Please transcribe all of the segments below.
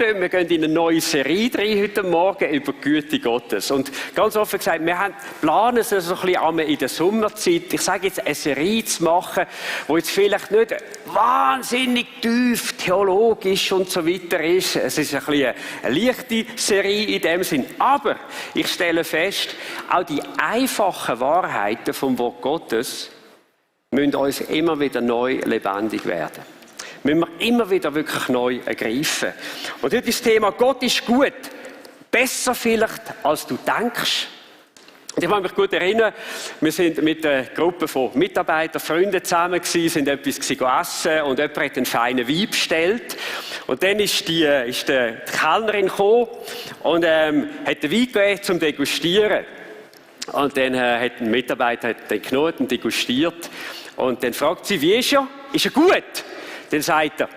Wir gehen in eine neue Serie rein heute Morgen über die Güte Gottes. Und ganz offen gesagt, wir planen so ein bisschen in der Sommerzeit, ich sage jetzt, eine Serie zu machen, die jetzt vielleicht nicht wahnsinnig tief theologisch und so weiter ist. Es ist ein bisschen eine leichte Serie in dem Sinn. Aber ich stelle fest, auch die einfachen Wahrheiten vom Wort Gottes müssen uns immer wieder neu lebendig werden. Müssen wir immer wieder wirklich neu ergreifen. Und heute ist das Thema, Gott ist gut. Besser vielleicht, als du denkst. Und ich kann mich gut erinnern, wir sind mit einer Gruppe von Mitarbeitern, Freunden zusammen gewesen, sind etwas essen und jemand hat einen feinen Wein bestellt. Und dann ist die Kellnerin gekommen und hat den Wein gegeben zum Degustieren. Und dann hat ein Mitarbeiter den genommen und degustiert. Und dann fragt sie, wie ist er? Ist er gut? Dann sagt er,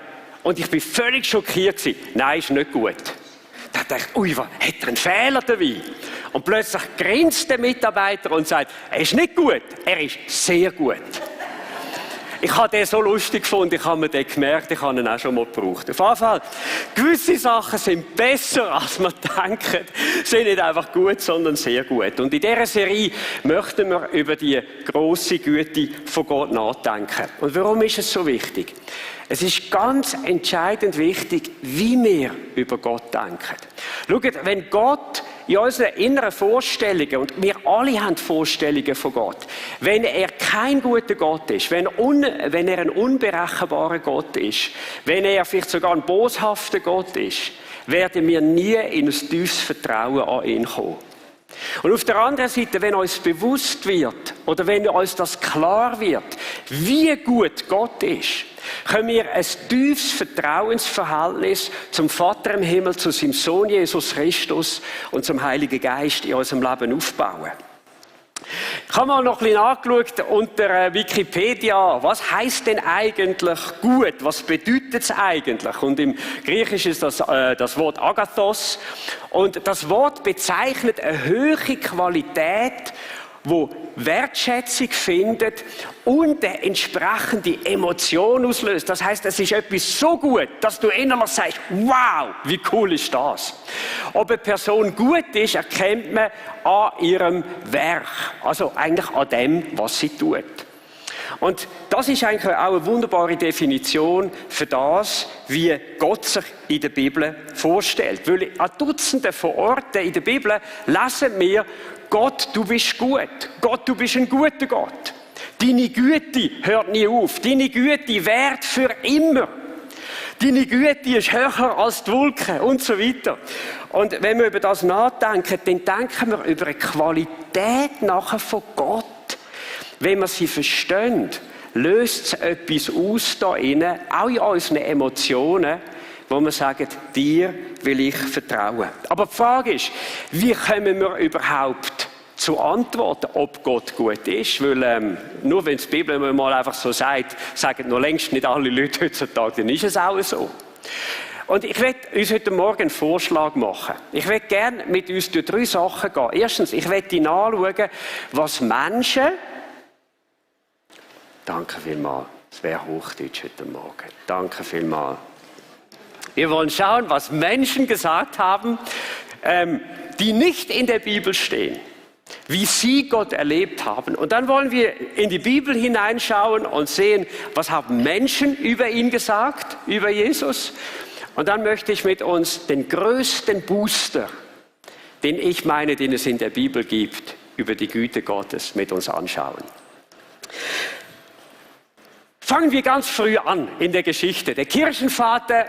und ich bin völlig schockiert gewesen, nein, ist nicht gut. Da dachte ich, ui, hat er einen Fehler dabei? Und plötzlich grinst der Mitarbeiter und sagt, er ist nicht gut, er ist sehr gut. Ich habe den so lustig gefunden, ich habe mir den gemerkt, ich habe ihn auch schon mal gebraucht. Auf jeden Fall, gewisse Sachen sind besser, als man denkt, sind nicht einfach gut, sondern sehr gut. Und in dieser Serie möchten wir über die grosse Güte von Gott nachdenken. Und warum ist es so wichtig? Es ist ganz entscheidend wichtig, wie wir über Gott denken. Schaut, wenn Gott in unseren inneren Vorstellungen, und wir alle haben Vorstellungen von Gott, wenn er kein guter Gott ist, wenn er ein unberechenbarer Gott ist, wenn er vielleicht sogar ein boshafter Gott ist, werden wir nie in ein tiefes Vertrauen an ihn kommen. Und auf der anderen Seite, wenn uns bewusst wird, oder wenn uns das klar wird, wie gut Gott ist, können wir ein tiefes Vertrauensverhältnis zum Vater im Himmel, zu seinem Sohn Jesus Christus und zum Heiligen Geist in unserem Leben aufbauen. Ich habe mal noch ein bisschen angeschaut unter Wikipedia, was heisst denn eigentlich gut? Was bedeutet es eigentlich? Und im Griechischen ist das Wort Agathos. Und das Wort bezeichnet eine hohe Qualität, wo Wertschätzung findet und eine entsprechende Emotion auslöst. Das heißt, es ist etwas so gut, dass du innerlich sagst, wow, wie cool ist das? Ob eine Person gut ist, erkennt man an ihrem Werk. Also eigentlich an dem, was sie tut. Und das ist eigentlich auch eine wunderbare Definition für das, wie Gott sich in der Bibel vorstellt. Weil an Dutzenden von Orten in der Bibel lesen wir, Gott, du bist gut. Gott, du bist ein guter Gott. Deine Güte hört nie auf. Deine Güte währt für immer. Deine Güte ist höher als die Wolken und so weiter. Und wenn wir über das nachdenken, dann denken wir über eine Qualität nachher von Gott. Wenn wir sie verstehen, löst es etwas aus da innen, auch in unseren Emotionen, wo wir sagen, dir will ich vertrauen. Aber die Frage ist, wie kommen wir überhaupt zu Antworten, ob Gott gut ist? Weil nur wenn die Bibel mal einfach so sagt, sagen noch längst nicht alle Leute heutzutage, dann ist es auch so. Und ich werde uns heute Morgen einen Vorschlag machen. Ich werde gerne mit uns durch 3 Sachen gehen. Erstens, ich werde anschauen, was Menschen... Danke vielmals, es wäre Hochdeutsch heute Morgen. Danke vielmals. Wir wollen schauen, was Menschen gesagt haben, die nicht in der Bibel stehen, wie sie Gott erlebt haben. Und dann wollen wir in die Bibel hineinschauen und sehen, was haben Menschen über ihn gesagt, über Jesus. Und dann möchte ich mit uns den größten Booster, den ich meine, den es in der Bibel gibt, über die Güte Gottes mit uns anschauen. Fangen wir ganz früh an in der Geschichte. Der Kirchenvater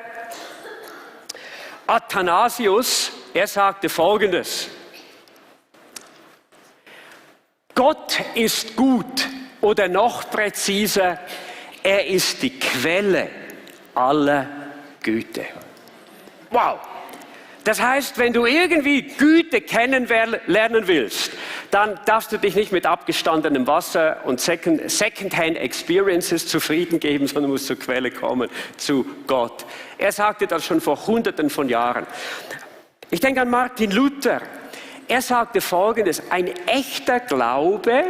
Athanasius, er sagte Folgendes: Gott ist gut, oder noch präziser, er ist die Quelle aller Güte. Wow! Das heißt, wenn du irgendwie Güte kennenlernen willst, dann darfst du dich nicht mit abgestandenem Wasser und Second-Hand-Experiences zufrieden geben, sondern musst zur Quelle kommen, zu Gott. Er sagte das schon vor Hunderten von Jahren. Ich denke an Martin Luther. Er sagte Folgendes: Ein echter Glaube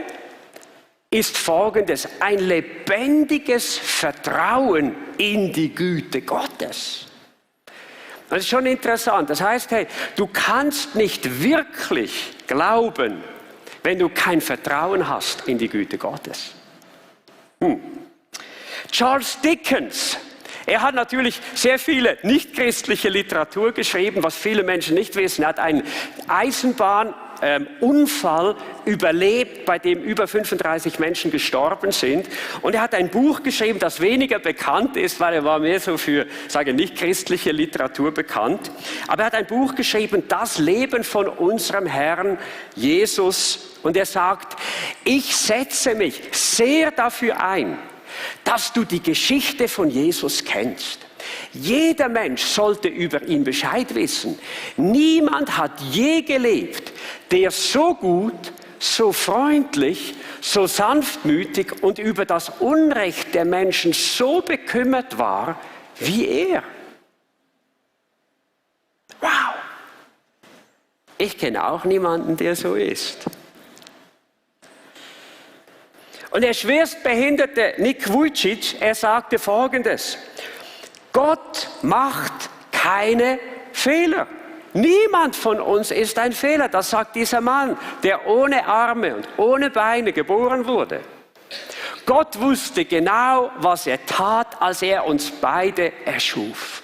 ist Folgendes: ein lebendiges Vertrauen in die Güte Gottes. Das ist schon interessant. Das heißt, hey, du kannst nicht wirklich glauben, wenn du kein Vertrauen hast in die Güte Gottes. Charles Dickens, er hat natürlich sehr viele nichtchristliche Literatur geschrieben, was viele Menschen nicht wissen. Er hat einen Eisenbahnunfall überlebt, bei dem über 35 Menschen gestorben sind. Und er hat ein Buch geschrieben, das weniger bekannt ist, weil er war mehr so für, sage nichtchristliche Literatur bekannt. Aber er hat ein Buch geschrieben, Das Leben von unserem Herrn Jesus. Und er sagt, ich setze mich sehr dafür ein, dass du die Geschichte von Jesus kennst. Jeder Mensch sollte über ihn Bescheid wissen. Niemand hat je gelebt, der so gut, so freundlich, so sanftmütig und über das Unrecht der Menschen so bekümmert war wie er. Wow! Ich kenne auch niemanden, der so ist. Und der schwerstbehinderte Nick Vujicic, er sagte Folgendes: Gott macht keine Fehler. Niemand von uns ist ein Fehler. Das sagt dieser Mann, der ohne Arme und ohne Beine geboren wurde. Gott wusste genau, was er tat, als er uns beide erschuf.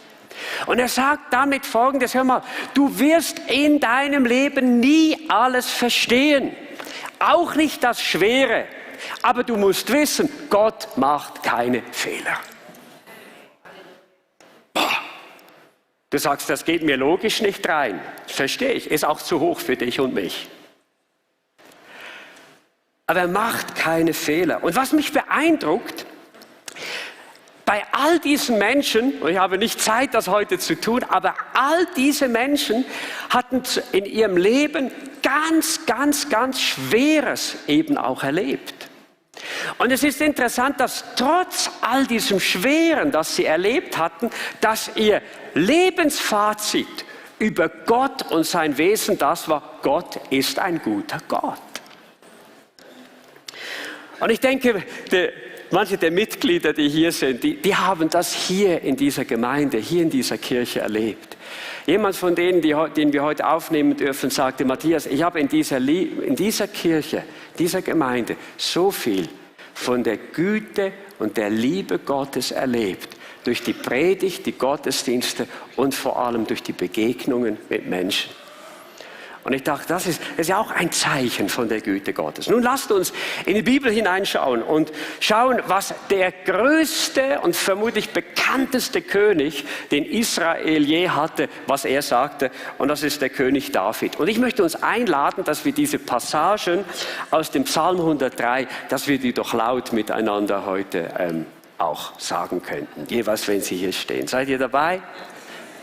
Und er sagt damit Folgendes: Hör mal, du wirst in deinem Leben nie alles verstehen. Auch nicht das Schwere. Aber du musst wissen, Gott macht keine Fehler. Du sagst, das geht mir logisch nicht rein. Das verstehe ich, ist auch zu hoch für dich und mich. Aber er macht keine Fehler. Und was mich beeindruckt, bei all diesen Menschen, und ich habe nicht Zeit, das heute zu tun, aber all diese Menschen hatten in ihrem Leben ganz Schweres eben auch erlebt. Und es ist interessant, dass trotz all diesem Schweren, das sie erlebt hatten, dass ihr Lebensfazit über Gott und sein Wesen das war: Gott ist ein guter Gott. Und ich denke, manche der Mitglieder, die hier sind, die haben das hier in dieser Gemeinde, hier in dieser Kirche erlebt. Jemand von denen, den wir heute aufnehmen dürfen, sagte: Matthias, ich habe in dieser Kirche, dieser Gemeinde so viel von der Güte und der Liebe Gottes erlebt. Durch die Predigt, die Gottesdienste und vor allem durch die Begegnungen mit Menschen. Und ich dachte, das ist ja auch ein Zeichen von der Güte Gottes. Nun lasst uns in die Bibel hineinschauen und schauen, was der größte und vermutlich bekannteste König, den Israel je hatte, was er sagte. Und das ist der König David. Und ich möchte uns einladen, dass wir diese Passagen aus dem Psalm 103, dass wir die doch laut miteinander heute auch sagen könnten. Jeweils, wenn Sie hier stehen. Seid ihr dabei?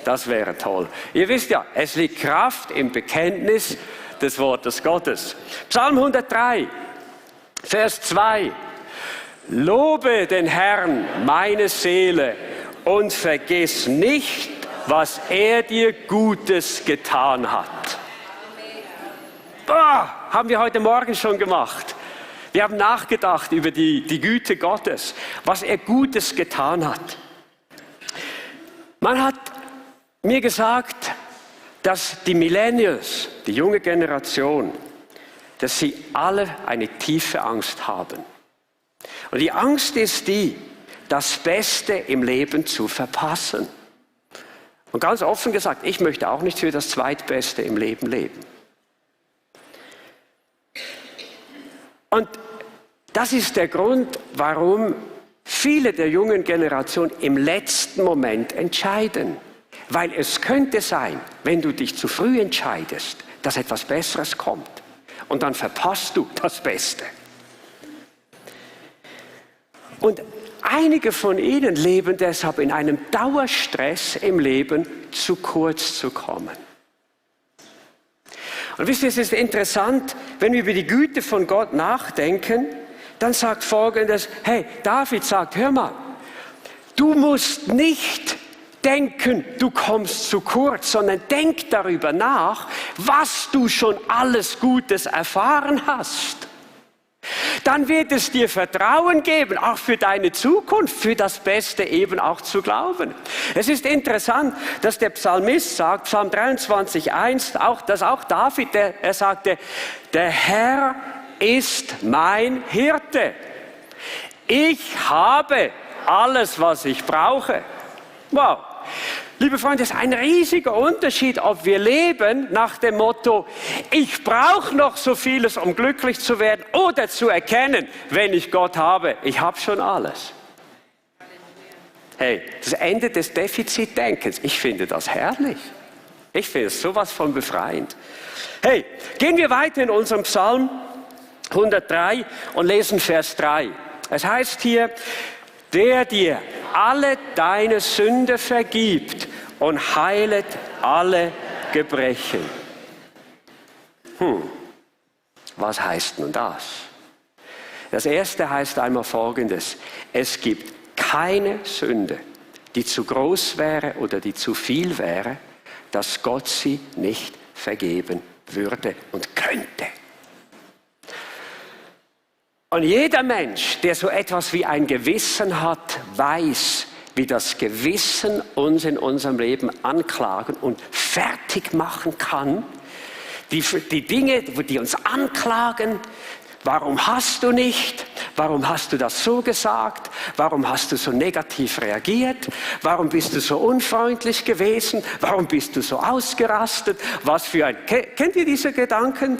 Das wäre toll. Ihr wisst ja, es liegt Kraft im Bekenntnis des Wortes Gottes. Psalm 103, Vers 2. Lobe den Herrn, meine Seele, und vergiss nicht, was er dir Gutes getan hat. Haben wir heute Morgen schon gemacht. Wir haben nachgedacht über die Güte Gottes, was er Gutes getan hat. Man hat mir gesagt, dass die Millennials, die junge Generation, dass sie alle eine tiefe Angst haben. Und die Angst ist die, das Beste im Leben zu verpassen. Und ganz offen gesagt, ich möchte auch nicht für das Zweitbeste im Leben leben. Und das ist der Grund, warum viele der jungen Generation im letzten Moment entscheiden. Weil es könnte sein, wenn du dich zu früh entscheidest, dass etwas Besseres kommt. Und dann verpasst du das Beste. Und einige von ihnen leben deshalb in einem Dauerstress im Leben, zu kurz zu kommen. Und wisst ihr, es ist interessant, wenn wir über die Güte von Gott nachdenken, dann sagt Folgendes: Hey, David sagt, hör mal, du musst nicht denken, du kommst zu kurz, sondern denk darüber nach, was du schon alles Gutes erfahren hast. Dann wird es dir Vertrauen geben, auch für deine Zukunft, für das Beste eben auch zu glauben. Es ist interessant, dass der Psalmist sagt, Psalm 23,1, dass auch David, er sagte, der Herr ist mein Hirte. Ich habe alles, was ich brauche. Wow. Liebe Freunde, es ist ein riesiger Unterschied, ob wir leben nach dem Motto, ich brauche noch so vieles, um glücklich zu werden, oder zu erkennen, wenn ich Gott habe, ich habe schon alles. Hey, das Ende des Defizitdenkens, ich finde das herrlich. Ich finde es sowas von befreiend. Hey, gehen wir weiter in unserem Psalm 103 und lesen Vers 3. Es heißt hier, der dir alle deine Sünde vergibt und heilet alle Gebrechen. Was heißt nun das? Das erste heißt einmal Folgendes. Es gibt keine Sünde, die zu groß wäre oder die zu viel wäre, dass Gott sie nicht vergeben würde und könnte. Und jeder Mensch, der so etwas wie ein Gewissen hat, weiß, wie das Gewissen uns in unserem Leben anklagen und fertig machen kann. Die Dinge, die uns anklagen, warum hast du nicht? Warum hast du das so gesagt? Warum hast du so negativ reagiert? Warum bist du so unfreundlich gewesen? Warum bist du so ausgerastet? Kennt ihr diese Gedanken,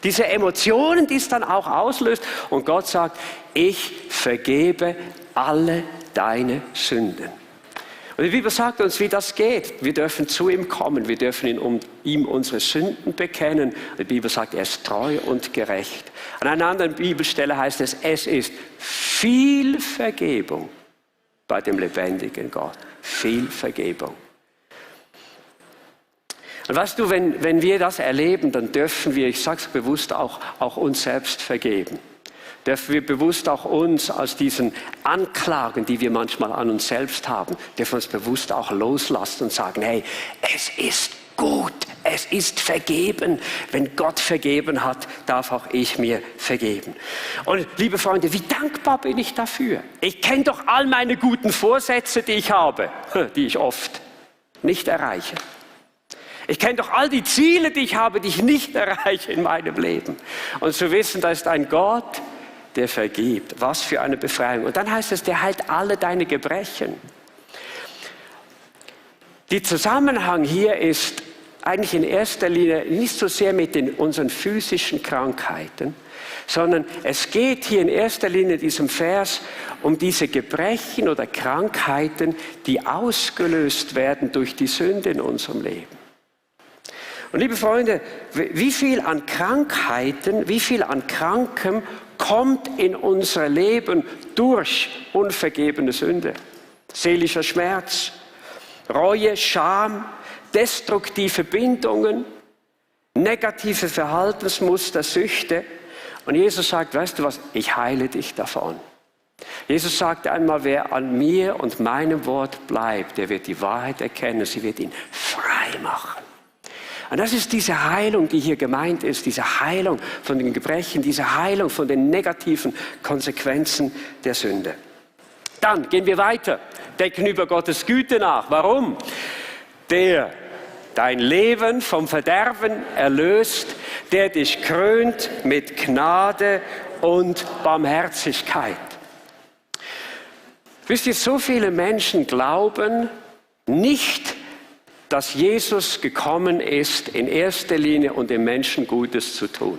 diese Emotionen, die es dann auch auslöst? Und Gott sagt, ich vergebe alle deine Sünden. Und die Bibel sagt uns, wie das geht. Wir dürfen zu ihm kommen, wir dürfen ihm unsere Sünden bekennen. Die Bibel sagt, er ist treu und gerecht. An einer anderen Bibelstelle heißt es ist viel Vergebung bei dem lebendigen Gott. Viel Vergebung. Und weißt du, wenn wir das erleben, dann dürfen wir, ich sage es bewusst, auch uns selbst vergeben. Dürfen wir bewusst auch uns aus diesen Anklagen, die wir manchmal an uns selbst haben, dürfen uns bewusst auch loslassen und sagen, hey, es ist gut, es ist vergeben. Wenn Gott vergeben hat, darf auch ich mir vergeben. Und liebe Freunde, wie dankbar bin ich dafür? Ich kenne doch all meine guten Vorsätze, die ich habe, die ich oft nicht erreiche. Ich kenne doch all die Ziele, die ich habe, die ich nicht erreiche in meinem Leben. Und zu wissen, da ist ein Gott, der vergibt. Was für eine Befreiung. Und dann heißt es, der heilt alle deine Gebrechen. Der Zusammenhang hier ist eigentlich in erster Linie nicht so sehr mit unseren physischen Krankheiten, sondern es geht hier in erster Linie in diesem Vers um diese Gebrechen oder Krankheiten, die ausgelöst werden durch die Sünde in unserem Leben. Und liebe Freunde, wie viel an Krankheiten, wie viel an Krankem kommt in unser Leben durch unvergebene Sünde? Seelischer Schmerz, Reue, Scham, destruktive Bindungen, negative Verhaltensmuster, Süchte. Und Jesus sagt, weißt du was, ich heile dich davon. Jesus sagte einmal, wer an mir und meinem Wort bleibt, der wird die Wahrheit erkennen, sie wird ihn frei machen. Und das ist diese Heilung, die hier gemeint ist, diese Heilung von den Gebrechen, diese Heilung von den negativen Konsequenzen der Sünde. Dann gehen wir weiter, denken über Gottes Güte nach. Warum? Der dein Leben vom Verderben erlöst, der dich krönt mit Gnade und Barmherzigkeit. Wisst ihr, so viele Menschen glauben nicht, dass Jesus gekommen ist, in erster Linie, um den Menschen Gutes zu tun.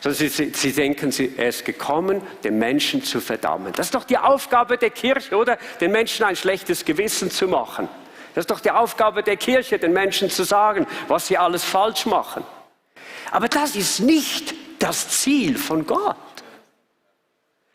Sondern sie denken, er ist gekommen, den Menschen zu verdammen. Das ist doch die Aufgabe der Kirche, oder? Den Menschen ein schlechtes Gewissen zu machen. Das ist doch die Aufgabe der Kirche, den Menschen zu sagen, was sie alles falsch machen. Aber das ist nicht das Ziel von Gott.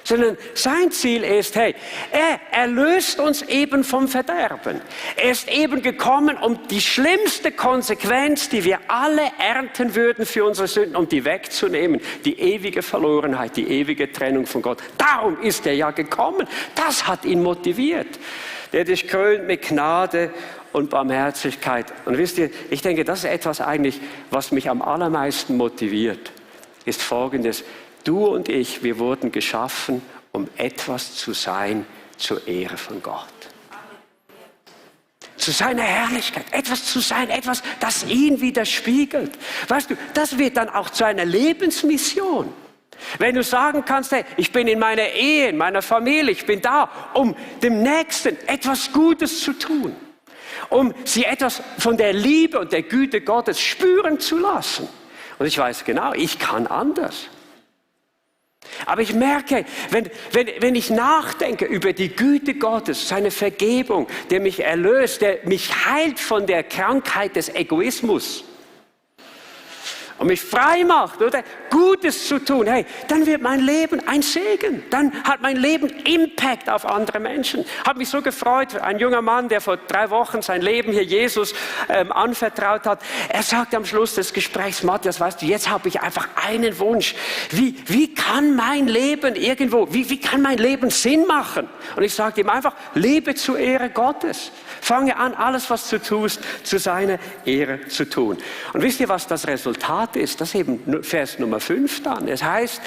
Sondern sein Ziel ist, hey, er erlöst uns eben vom Verderben. Er ist eben gekommen, um die schlimmste Konsequenz, die wir alle ernten würden für unsere Sünden, um die wegzunehmen. Die ewige Verlorenheit, die ewige Trennung von Gott. Darum ist er ja gekommen. Das hat ihn motiviert. Der dich krönt mit Gnade und Barmherzigkeit. Und wisst ihr, ich denke, das ist etwas eigentlich, was mich am allermeisten motiviert, ist Folgendes. Du und ich, wir wurden geschaffen, um etwas zu sein zur Ehre von Gott. Zu seiner Herrlichkeit, etwas zu sein, etwas, das ihn widerspiegelt. Weißt du, das wird dann auch zu einer Lebensmission. Wenn du sagen kannst, hey, ich bin in meiner Ehe, in meiner Familie, ich bin da, um dem Nächsten etwas Gutes zu tun, um sie etwas von der Liebe und der Güte Gottes spüren zu lassen. Und ich weiß genau, ich kann anders. Aber ich merke, wenn ich nachdenke über die Güte Gottes, seine Vergebung, der mich erlöst, der mich heilt von der Krankheit des Egoismus und mich frei macht, oder Gutes zu tun, hey, dann wird mein Leben ein Segen. Dann hat mein Leben Impact auf andere Menschen. Hat mich so gefreut, ein junger Mann, der vor 3 Wochen sein Leben hier Jesus anvertraut hat. Er sagte am Schluss des Gesprächs, Matthias, weißt du, jetzt habe ich einfach einen Wunsch. Wie kann mein Leben irgendwo, wie kann mein Leben Sinn machen? Und ich sagte ihm einfach, lebe zur Ehre Gottes. Fange an, alles, was du tust, zu seiner Ehre zu tun. Und wisst ihr, was das Resultat ist? Das ist eben Vers Nummer 5 dann. Es heißt,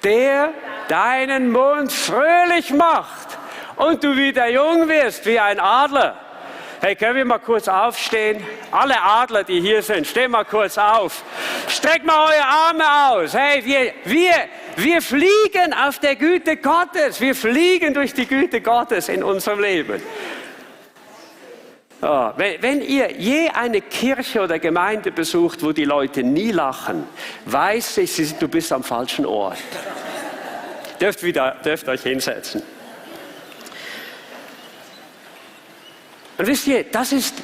der deinen Mund fröhlich macht und du wieder jung wirst wie ein Adler. Hey, können wir mal kurz aufstehen? Alle Adler, die hier sind, stehen mal kurz auf. Streckt mal eure Arme aus. Hey, wir fliegen auf der Güte Gottes. Wir fliegen durch die Güte Gottes in unserem Leben. Oh, wenn ihr je eine Kirche oder Gemeinde besucht, wo die Leute nie lachen, weiß ich, du bist am falschen Ort. Dürft euch hinsetzen. Und wisst ihr, das ist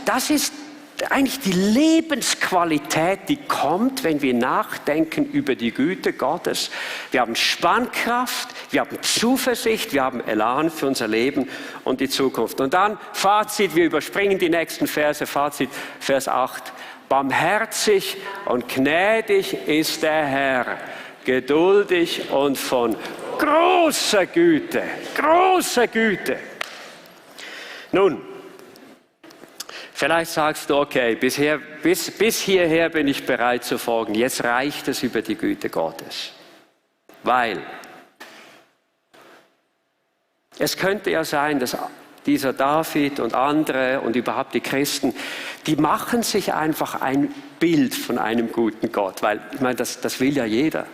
eigentlich die Lebensqualität, die kommt, wenn wir nachdenken über die Güte Gottes. Wir haben Spannkraft, wir haben Zuversicht, wir haben Elan für unser Leben und die Zukunft. Und dann Fazit, wir überspringen die nächsten Verse, Fazit, Vers 8. Barmherzig und gnädig ist der Herr, geduldig und von großer Güte, großer Güte. Nun, vielleicht sagst du, okay, bis hierher bin ich bereit zu folgen. Jetzt reicht es über die Güte Gottes. Weil es könnte ja sein, dass dieser David und andere und überhaupt die Christen, die machen sich einfach ein Bild von einem guten Gott. Weil, ich meine, das will ja jeder.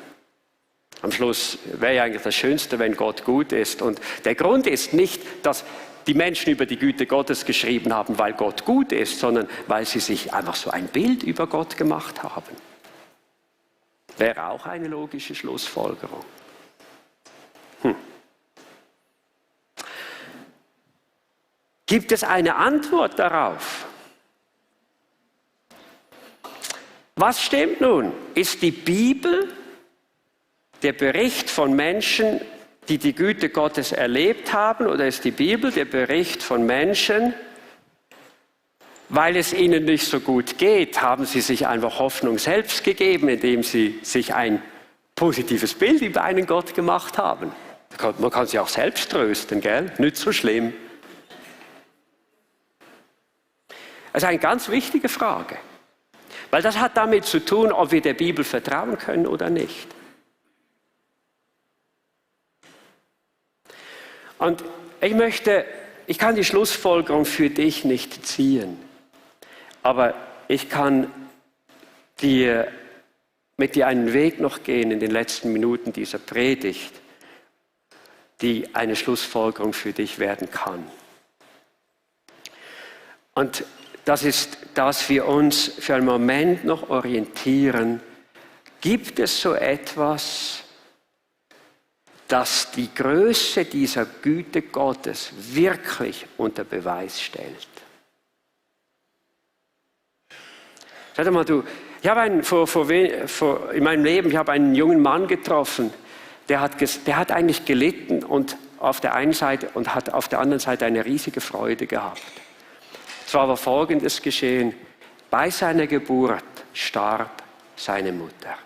Am Schluss wäre ja eigentlich das Schönste, wenn Gott gut ist. Und der Grund ist nicht, dass die Menschen über die Güte Gottes geschrieben haben, weil Gott gut ist, sondern weil sie sich einfach so ein Bild über Gott gemacht haben. Wäre auch eine logische Schlussfolgerung. Gibt es eine Antwort darauf? Was stimmt nun? Ist die Bibel der Bericht von Menschen, die die Güte Gottes erlebt haben, oder ist die Bibel der Bericht von Menschen, weil es ihnen nicht so gut geht, haben sie sich einfach Hoffnung selbst gegeben, indem sie sich ein positives Bild über einen Gott gemacht haben? Man kann sich auch selbst trösten, gell? Nicht so schlimm. Das ist eine ganz wichtige Frage, weil das hat damit zu tun, ob wir der Bibel vertrauen können oder nicht. Und ich kann die Schlussfolgerung für dich nicht ziehen, aber ich kann mit dir einen Weg noch gehen in den letzten Minuten dieser Predigt, die eine Schlussfolgerung für dich werden kann. Und das ist, dass wir uns für einen Moment noch orientieren, gibt es so etwas, das die Größe dieser Güte Gottes wirklich unter Beweis stellt? Sag mal, ich habe in meinem Leben, ich habe einen jungen Mann getroffen, der hat eigentlich gelitten und auf der einen Seite und hat auf der anderen Seite eine riesige Freude gehabt. Es war aber Folgendes geschehen: Bei seiner Geburt starb seine Mutter.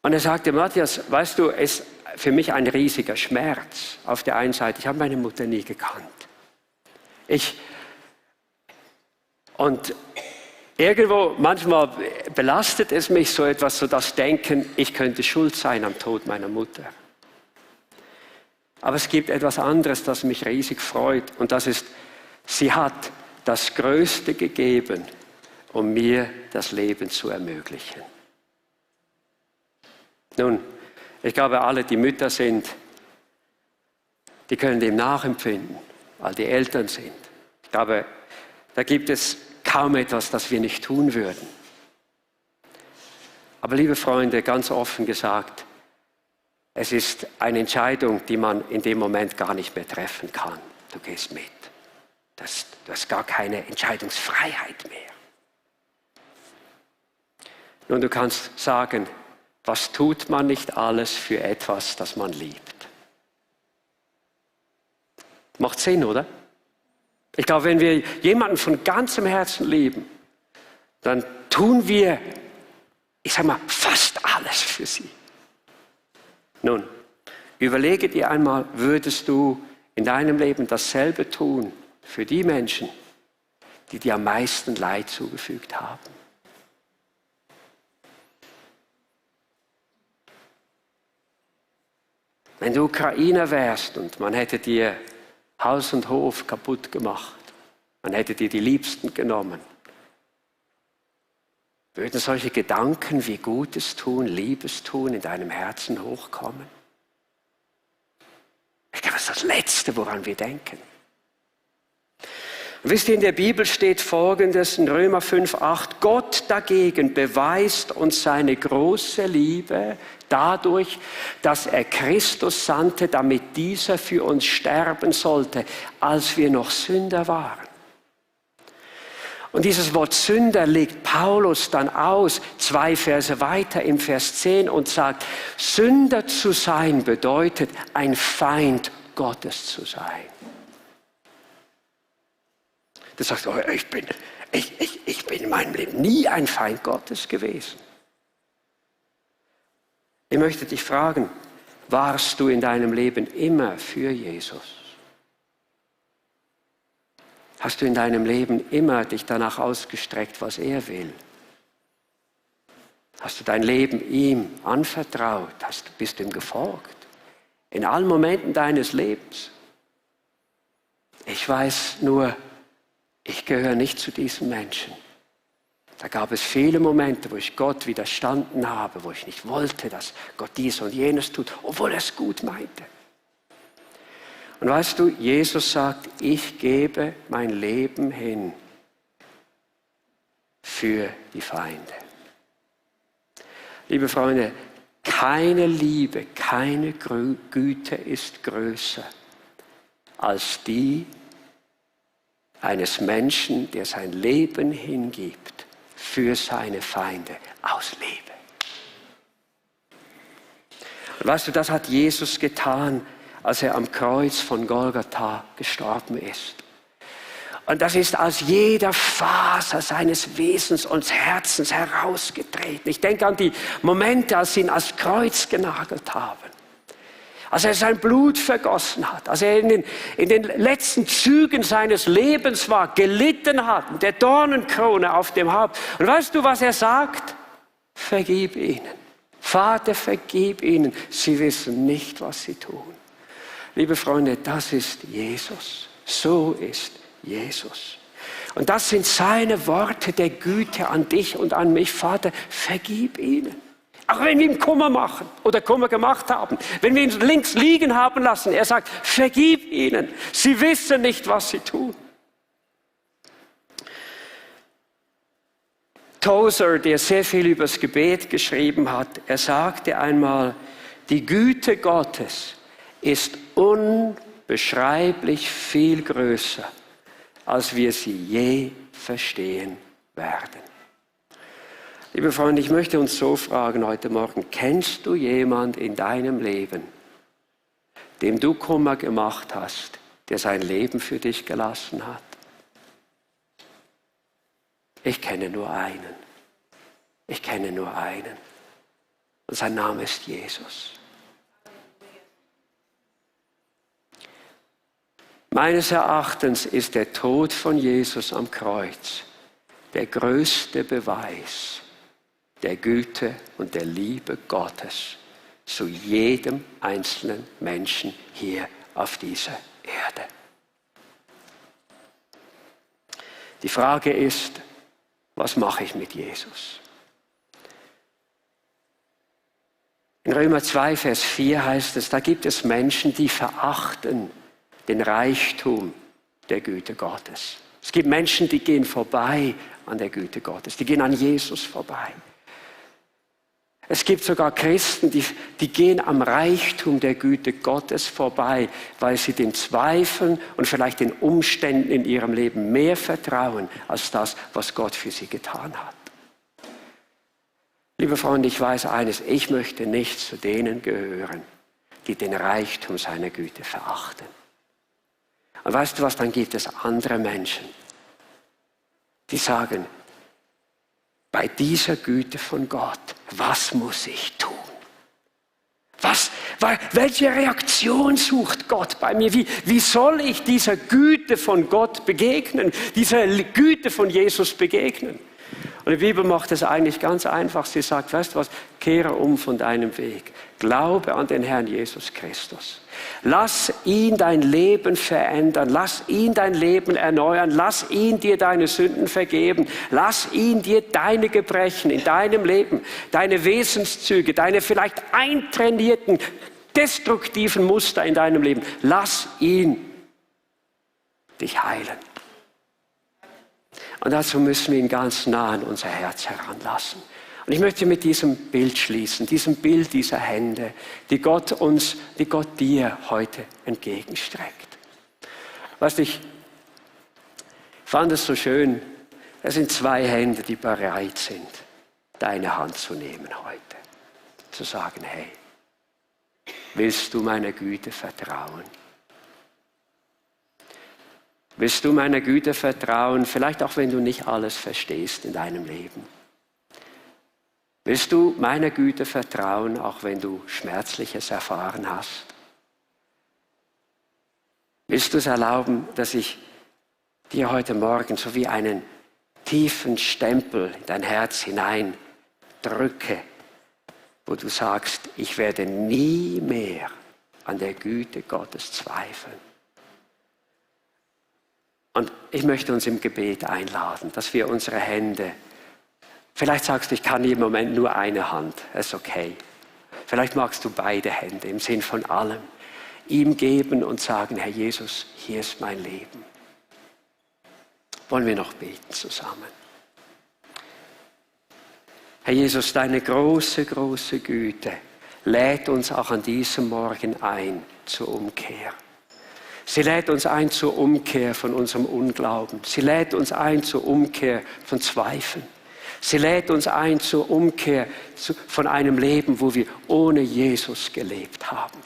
Und er sagte, Matthias, weißt du, es ist für mich ein riesiger Schmerz. Auf der einen Seite, ich habe meine Mutter nie gekannt. Und Irgendwo, manchmal belastet es mich so etwas, so das Denken, ich könnte schuld sein am Tod meiner Mutter. Aber es gibt etwas anderes, das mich riesig freut. Und das ist, sie hat das Größte gegeben, um mir das Leben zu ermöglichen. Nun, ich glaube, alle, die Mütter sind, die können dem nachempfinden, weil die Eltern sind. Ich glaube, da gibt es kaum etwas, das wir nicht tun würden. Aber liebe Freunde, ganz offen gesagt, es ist eine Entscheidung, die man in dem Moment gar nicht mehr treffen kann. Du gehst mit. Du hast gar keine Entscheidungsfreiheit mehr. Nun, du kannst sagen, was tut man nicht alles für etwas, das man liebt? Macht Sinn, oder? Ich glaube, wenn wir jemanden von ganzem Herzen lieben, dann tun wir, ich sage mal, fast alles für sie. Nun, überlege dir einmal, würdest du in deinem Leben dasselbe tun für die Menschen, die dir am meisten Leid zugefügt haben? Wenn du Ukrainer wärst und man hätte dir Haus und Hof kaputt gemacht, man hätte dir die Liebsten genommen, würden solche Gedanken wie Gutes tun, Liebes tun in deinem Herzen hochkommen? Ich glaube, das ist das Letzte, woran wir denken. Und wisst ihr, in der Bibel steht Folgendes in Römer 5,8: Gott dagegen beweist uns seine große Liebe dadurch, dass er Christus sandte, damit dieser für uns sterben sollte, als wir noch Sünder waren. Und dieses Wort Sünder legt Paulus dann aus, 2 Verse weiter im Vers 10 und sagt, Sünder zu sein bedeutet, ein Feind Gottes zu sein. Du sagst, oh, ich bin in meinem Leben nie ein Feind Gottes gewesen. Ich möchte dich fragen, warst du in deinem Leben immer für Jesus? Hast du in deinem Leben immer dich danach ausgestreckt, was er will? Hast du dein Leben ihm anvertraut? Bist du ihm gefolgt? In allen Momenten deines Lebens? Ich weiß nur, ich gehöre nicht zu diesen Menschen. Da gab es viele Momente, wo ich Gott widerstanden habe, wo ich nicht wollte, dass Gott dies und jenes tut, obwohl er es gut meinte. Und weißt du, Jesus sagt, ich gebe mein Leben hin für die Feinde. Liebe Freunde, keine Liebe, keine Güte ist größer als die eines Menschen, der sein Leben hingibt für seine Feinde aus Liebe. Und weißt du, das hat Jesus getan, als er am Kreuz von Golgatha gestorben ist. Und das ist aus jeder Faser seines Wesens und Herzens herausgetreten. Ich denke an die Momente, als sie ihn ans Kreuz genagelt haben. Als er sein Blut vergossen hat, als er in den letzten Zügen seines Lebens war, gelitten hat, mit der Dornenkrone auf dem Haupt. Und weißt du, was er sagt? Vergib ihnen. Vater, vergib ihnen. Sie wissen nicht, was sie tun. Liebe Freunde, das ist Jesus. So ist Jesus. Und das sind seine Worte der Güte an dich und an mich. Vater, vergib ihnen. Auch wenn wir ihm Kummer machen oder Kummer gemacht haben, wenn wir ihn links liegen haben lassen, er sagt, vergib ihnen. Sie wissen nicht, was sie tun. Tozer, der sehr viel über das Gebet geschrieben hat, er sagte einmal, die Güte Gottes ist unbeschreiblich viel größer, als wir sie je verstehen werden. Liebe Freunde, ich möchte uns so fragen heute Morgen, kennst du jemanden in deinem Leben, dem du Kummer gemacht hast, der sein Leben für dich gelassen hat? Ich kenne nur einen. Ich kenne nur einen. Und sein Name ist Jesus. Meines Erachtens ist der Tod von Jesus am Kreuz der größte Beweis der Güte und der Liebe Gottes zu jedem einzelnen Menschen hier auf dieser Erde. Die Frage ist, was mache ich mit Jesus? In Römer 2, Vers 4 heißt es, da gibt es Menschen, die verachten den Reichtum der Güte Gottes. Es gibt Menschen, die gehen vorbei an der Güte Gottes, die gehen an Jesus vorbei. Es gibt sogar Christen, die gehen am Reichtum der Güte Gottes vorbei, weil sie den Zweifeln und vielleicht den Umständen in ihrem Leben mehr vertrauen als das, was Gott für sie getan hat. Liebe Freunde, ich weiß eines, ich möchte nicht zu denen gehören, die den Reichtum seiner Güte verachten. Und weißt du was, dann gibt es andere Menschen, die sagen, bei dieser Güte von Gott, was muss ich tun? Welche Reaktion sucht Gott bei mir? Wie soll ich dieser Güte von Gott begegnen, dieser Güte von Jesus begegnen? Und die Bibel macht es eigentlich ganz einfach. Sie sagt, weißt du was, kehre um von deinem Weg. Glaube an den Herrn Jesus Christus. Lass ihn dein Leben verändern. Lass ihn dein Leben erneuern. Lass ihn dir deine Sünden vergeben. Lass ihn dir deine Gebrechen in deinem Leben, deine Wesenszüge, deine vielleicht eintrainierten, destruktiven Muster in deinem Leben. Lass ihn dich heilen. Und dazu müssen wir ihn ganz nah an unser Herz heranlassen. Und ich möchte mit diesem Bild schließen, diesem Bild dieser Hände, die Gott dir heute entgegenstreckt. Weißt du, ich fand es so schön, es sind zwei Hände, die bereit sind, deine Hand zu nehmen heute. Zu sagen, hey, willst du meiner Güte vertrauen? Willst du meiner Güte vertrauen, vielleicht auch wenn du nicht alles verstehst in deinem Leben? Willst du meiner Güte vertrauen, auch wenn du Schmerzliches erfahren hast? Willst du es erlauben, dass ich dir heute Morgen so wie einen tiefen Stempel in dein Herz hinein drücke, wo du sagst, ich werde nie mehr an der Güte Gottes zweifeln? Und ich möchte uns im Gebet einladen, dass wir unsere Hände, vielleicht sagst du, ich kann im Moment nur eine Hand, das ist okay. Vielleicht magst du beide Hände im Sinn von allem ihm geben und sagen, Herr Jesus, hier ist mein Leben. Wollen wir noch beten zusammen? Herr Jesus, deine große, große Güte lädt uns auch an diesem Morgen ein zur Umkehr. Sie lädt uns ein zur Umkehr von unserem Unglauben. Sie lädt uns ein zur Umkehr von Zweifeln. Sie lädt uns ein zur Umkehr von einem Leben, wo wir ohne Jesus gelebt haben.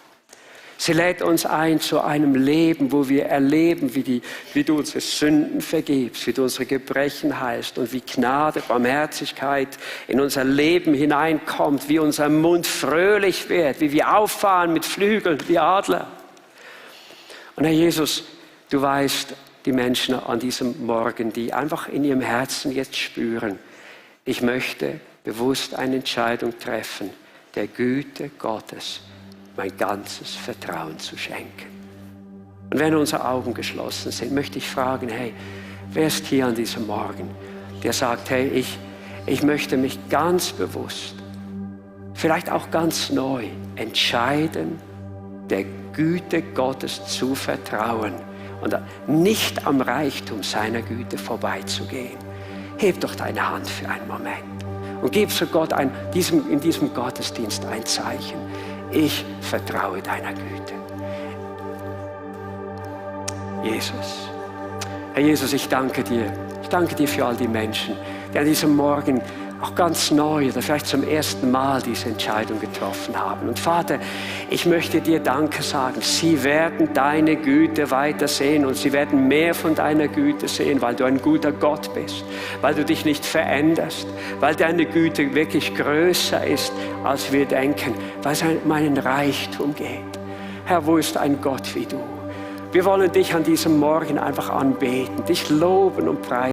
Sie lädt uns ein zu einem Leben, wo wir erleben, wie du unsere Sünden vergibst, wie du unsere Gebrechen heilst und wie Gnade, Barmherzigkeit in unser Leben hineinkommt, wie unser Mund fröhlich wird, wie wir auffahren mit Flügeln wie Adler. Und Herr Jesus, du weißt, die Menschen an diesem Morgen, die einfach in ihrem Herzen jetzt spüren, ich möchte bewusst eine Entscheidung treffen, der Güte Gottes mein ganzes Vertrauen zu schenken. Und wenn unsere Augen geschlossen sind, möchte ich fragen, hey, wer ist hier an diesem Morgen, der sagt, hey, ich möchte mich ganz bewusst, vielleicht auch ganz neu entscheiden, der Güte Gottes zu vertrauen und nicht am Reichtum seiner Güte vorbeizugehen. Heb doch deine Hand für einen Moment und gib zu Gott in diesem Gottesdienst ein Zeichen. Ich vertraue deiner Güte. Jesus, Herr Jesus, ich danke dir. Ich danke dir für all die Menschen, die an diesem Morgen auch ganz neu oder vielleicht zum ersten Mal diese Entscheidung getroffen haben. Und Vater, ich möchte dir Danke sagen. Sie werden deine Güte weiter sehen und sie werden mehr von deiner Güte sehen, weil du ein guter Gott bist, weil du dich nicht veränderst, weil deine Güte wirklich größer ist, als wir denken, weil es um einen Reichtum geht. Herr, wo ist ein Gott wie du? Wir wollen dich an diesem Morgen einfach anbeten, dich loben und preisen.